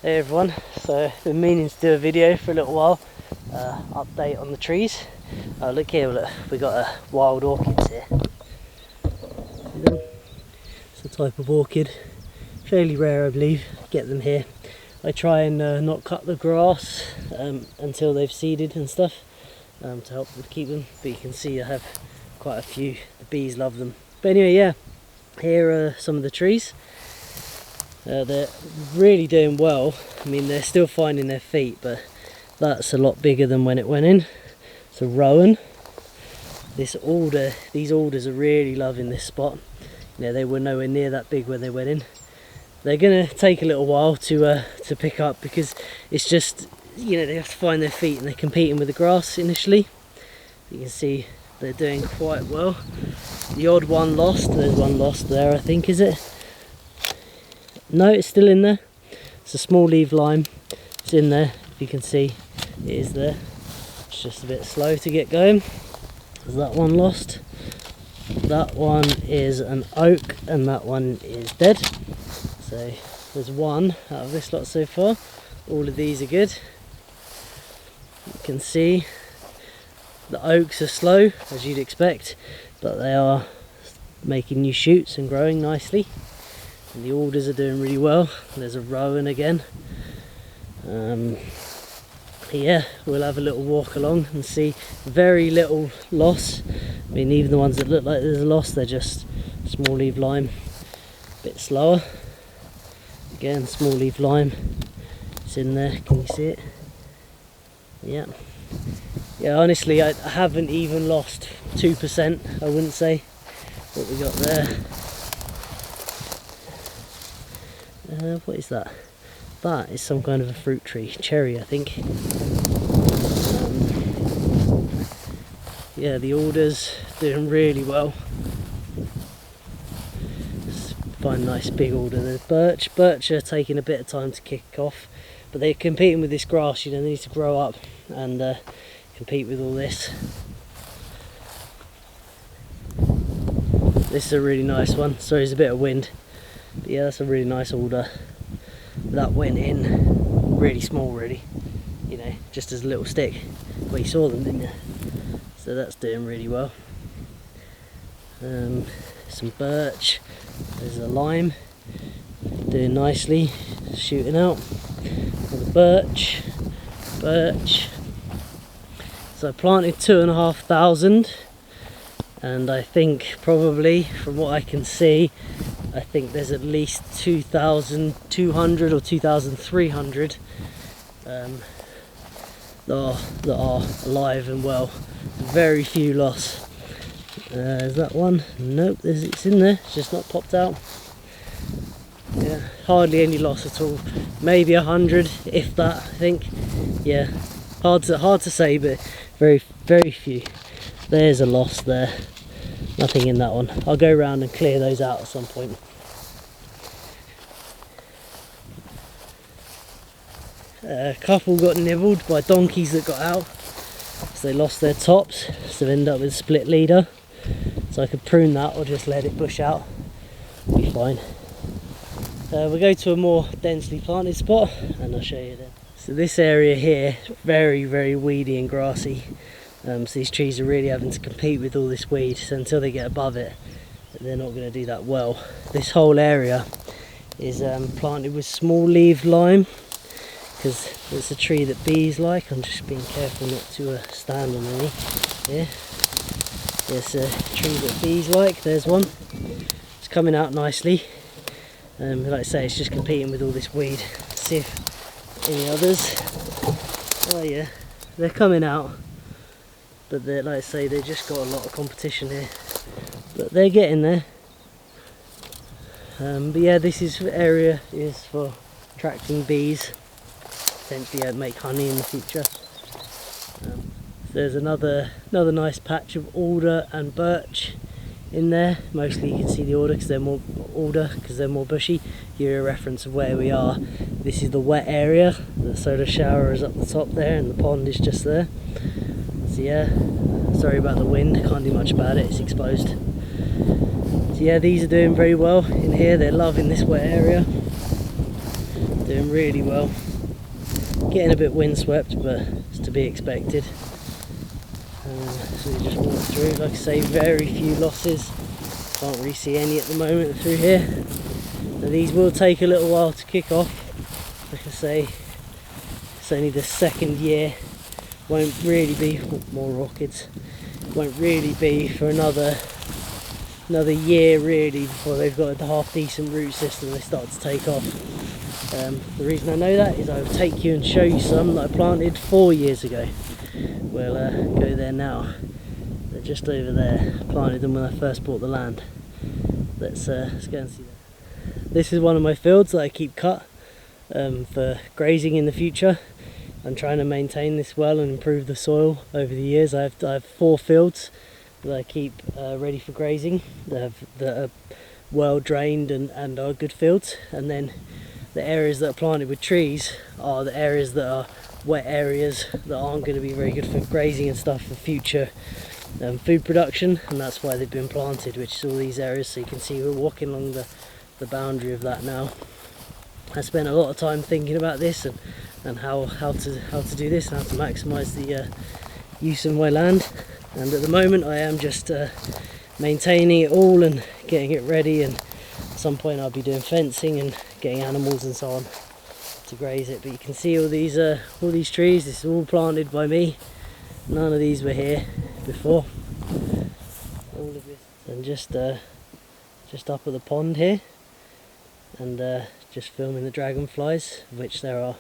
Hey everyone, so I've been meaning to do a video for a little while, update on the trees. Look here, look, we got wild orchids here. See them? It's a type of orchid, fairly rare I believe, get them here. I try and not cut the grass until they've seeded and stuff to help them keep them, but you can see I have quite a few, the bees love them. But anyway, yeah, here are some of the trees. They're really doing well. I mean, they're still finding their feet, but that's a lot bigger than when it went in. It's a rowan. These alders are really loving this spot. You know, they were nowhere near that big when they went in. They're gonna take a little while to pick up because it's just, you know, they have to find their feet and they're competing with the grass initially. You can see they're doing quite well. The odd one lost. There's one lost there, I think, is it? No, it's still in there. It's a small leaf lime. It's in there. If you can see, it is there. It's just a bit slow to get going. There's that one lost. That one is an oak, and that one is dead. So there's one out of this lot so far. All of these are good. You can see the oaks are slow, as you'd expect, but they are making new shoots and growing nicely. And the alders are doing really well. There's a rowan again. Yeah, we'll have a little walk along and see. Very little loss. I mean, even the ones that look like there's a loss, they're just small leaf lime. A bit slower. Again, small leaf lime. It's in there. Can you see it? Yeah. Yeah, honestly, I haven't even lost 2%, I wouldn't say. What we got there. What is that? That is some kind of a fruit tree, cherry I think. Yeah, the alders doing really well. Just find a nice big alder. There's birch. Birch are taking a bit of time to kick off, but they're competing with this grass. You know, they need to grow up and compete with all this. This is a really nice one. Sorry, there's a bit of wind. But yeah, that's a really nice alder. That went in really small, really. You know, just as a little stick. Well, you saw them, didn't you? So that's doing really well. Some birch. There's a lime. Doing nicely. Shooting out. The birch. Birch. So I planted 2,500. And I think probably, from what I can see, I think there's at least 2,200 or 2,300 that are alive and well. Very few loss. Is that one? Nope, it's in there. It's just not popped out. Yeah, hardly any loss at all. Maybe 100, if that. I think. Yeah, hard to say, but very few. There's a loss there. Nothing in that one. I'll go around and clear those out at some point. A couple got nibbled by donkeys that got out, so they lost their tops, so they end up with a split leader. So I could prune that or just let it bush out. It'll be fine. We'll go to a more densely planted spot and I'll show you then. So this area here, very weedy and grassy. So these trees are really having to compete with all this weed, so until they get above it, they're not going to do that well. This whole area is planted with small leaf lime, because it's a tree that bees like. I'm just being careful not to stand on any. Yeah, there's a tree that bees like. There's one. It's coming out nicely. Like I say, it's just competing with all this weed. Let's see if any others. Oh yeah, they're coming out. But like I say, they just got a lot of competition here. But they're getting there. But yeah, this area is for attracting bees. Potentially make honey in the future. There's another nice patch of alder and birch in there. Mostly you can see the alder because they're more bushy. Give you a reference of where we are. This is the wet area. The solar shower is up the top there, and the pond is just there. So yeah, sorry about the wind, can't do much about it, it's exposed. So yeah, these are doing very well in here. They're loving this wet area. doing really well. Getting a bit windswept, but it's to be expected. So we just walk through, like I say, very few losses. Can't really see any at the moment through here. Now these will take a little while to kick off. Like I say, it's only the second year. Won't really be more orchids. Won't really be for another year really before they've got a half decent root system and they start to take off. The reason I know that is I will take you and show you some that I planted 4 years ago. We'll go there now. They're just over there. I planted them when I first bought the land. Let's go and see that. This is one of my fields that I keep cut for grazing in the future. I'm trying to maintain this well and improve the soil over the years. I have 4 fields that I keep ready for grazing that are well drained and are good fields, and then the areas that are planted with trees are the areas that are wet areas that aren't going to be very good for grazing and stuff for future food production, and that's why they've been planted, which is all these areas. So you can see we're walking along the boundary of that now. I spent a lot of time thinking about this and how to do this and how to maximise the use of my land, and at the moment I am just maintaining it all and getting it ready, and at some point I'll be doing fencing and getting animals and so on to graze it. But you can see all these trees. This is all planted by me. None of these were here before. All of this, and just up at the pond here, and just filming the dragonflies, of which there are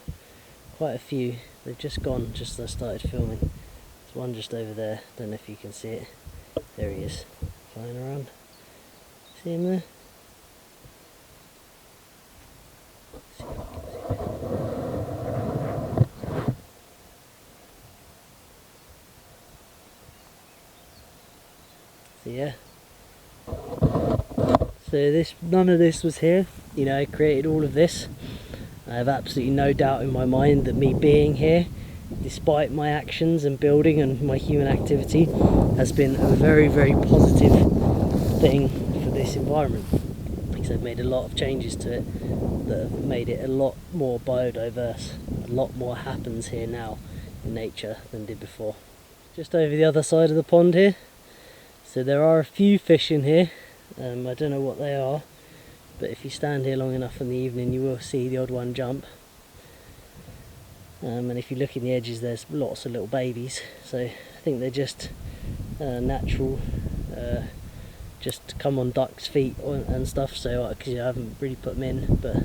quite a few. They've just gone just as I started filming. There's one just over there. Don't know if you can see it. There he is, flying around. See him there? So yeah. So none of this was here. You know, I created all of this. I have absolutely no doubt in my mind that me being here, despite my actions and building and my human activity, has been a very, very positive thing for this environment. Because I've made a lot of changes to it that have made it a lot more biodiverse. A lot more happens here now in nature than did before. Just over the other side of the pond here. So there are a few fish in here. I don't know what they are, but if you stand here long enough in the evening you will see the odd one jump. And if you look in the edges there's lots of little babies, so I think they're just natural, just come on ducks' feet and stuff, so because I haven't really put them in, but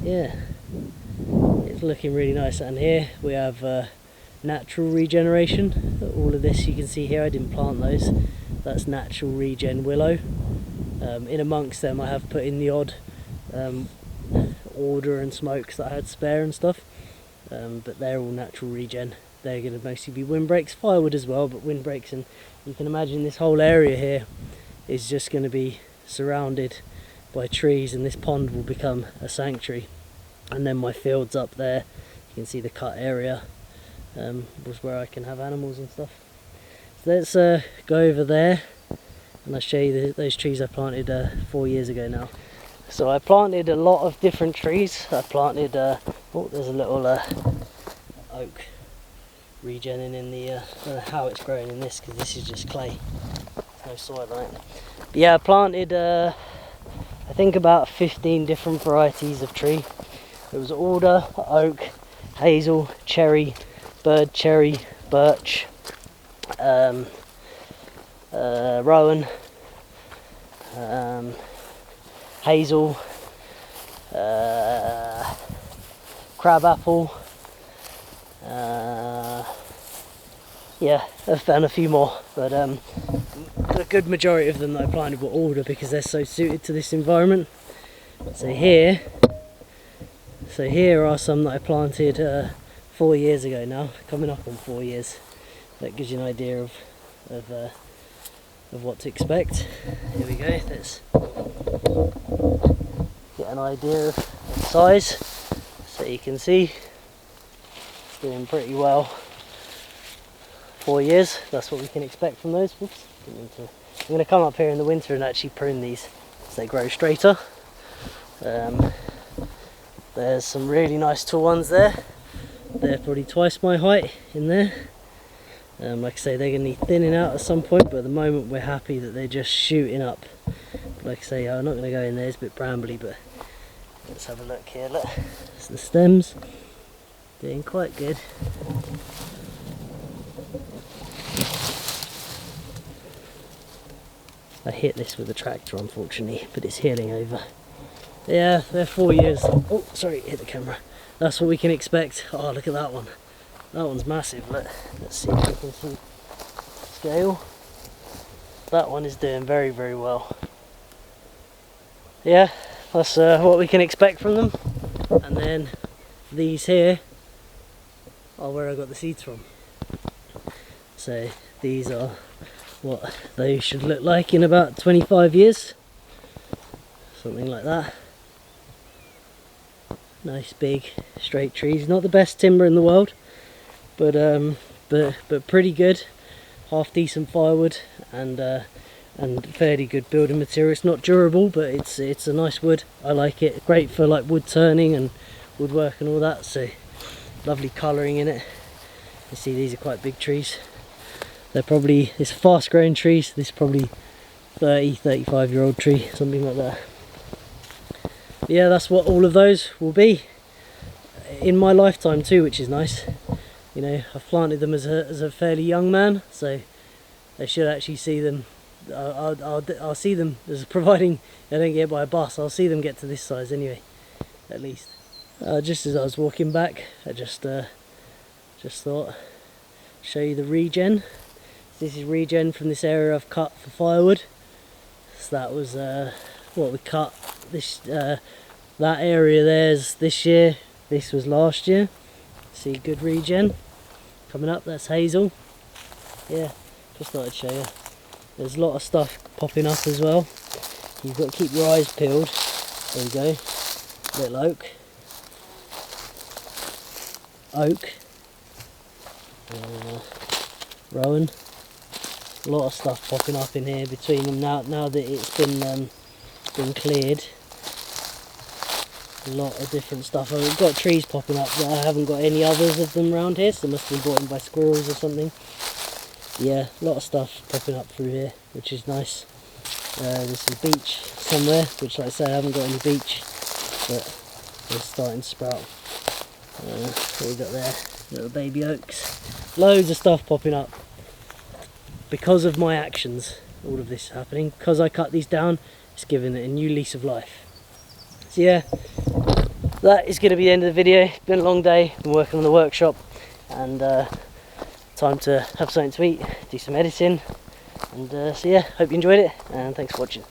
yeah, it's looking really nice. And here we have natural regeneration. All of this you can see here, I didn't plant those. That's natural regen willow. In amongst them I have put in the odd order and smokes that I had spare and stuff, but they're all natural regen. They're going to mostly be windbreaks, firewood as well, but windbreaks. And you can imagine this whole area here is just going to be surrounded by trees, and this pond will become a sanctuary. And then my fields up there, you can see the cut area was where I can have animals and stuff. So let's go over there and I'll show you those trees I planted 4 years ago now. So I planted a lot of different trees. I planted, oh, there's a little oak regening in the, I don't know how it's growing in this because this is just clay, no soil on it. But yeah, I planted I think about 15 different varieties of tree. There was alder, oak, hazel, cherry, bird cherry, birch, rowan, hazel, crab apple, yeah, and a few more, but a good majority of them that I planted were alder because they're so suited to this environment. So here are some that I planted 4 years ago now, coming up on 4 years. That gives you an idea of what to expect. Here we go, let's get an idea of the size. So you can see it's doing pretty well. 4 years, that's what we can expect from those. Oops, I'm going to come up here in the winter and actually prune these so they grow straighter. There's some really nice tall ones there. They're probably twice my height in there. Like I say, they're going to need thinning out at some point, but at the moment we're happy that they're just shooting up. Like I say, I'm not going to go in there, it's a bit brambly, but let's have a look here. Look, it's the stems, doing quite good. I hit this with a tractor unfortunately, but it's healing over. Yeah, they're 4 years. Oh, sorry, hit the camera. That's what we can expect. Oh, look at that one. That one's massive. Look, let's see if we can see scale. That one is doing very, very well. Yeah, that's what we can expect from them. And then these here are where I got the seeds from. So these are what they should look like in about 25 years. Something like that. Nice big straight trees. Not the best timber in the world, but pretty good. Half decent firewood and fairly good building material. It's not durable, but it's a nice wood. I like it. Great for like wood turning and woodwork and all that. So lovely colouring in it. You see these are quite big trees. They're probably, it's fast growing trees. This is probably 30-35 year old tree, something like that. But yeah, that's what all of those will be in my lifetime too, which is nice. You know, I've planted them as a fairly young man, so I should actually see them. I'll see them, as providing I don't get by a bus, I'll see them get to this size anyway, at least. Just as I was walking back, I just thought show you the regen. This is regen from this area I've cut for firewood. So that was what we cut. This that area there's this year. This was last year. See, good regen coming up. That's hazel. Yeah, just thought I'd show you. There's a lot of stuff popping up as well. You've got to keep your eyes peeled. There you go. Little oak. Rowan. A lot of stuff popping up in here between them now that it's been cleared. A lot of different stuff. I've got trees popping up, but I haven't got any others of them around here, so they must have been brought in by squirrels or something. Yeah, a lot of stuff popping up through here, which is nice. There's some beech somewhere, which like I say I haven't got any beech, but they're starting to sprout. What we got there? Little baby oaks. Loads of stuff popping up. Because of my actions, all of this is happening. Because I cut these down, it's given it a new lease of life. So yeah, that is going to be the end of the video. It's been a long day, been working on the workshop, and time to have something to eat, do some editing, and so yeah, hope you enjoyed it, and thanks for watching.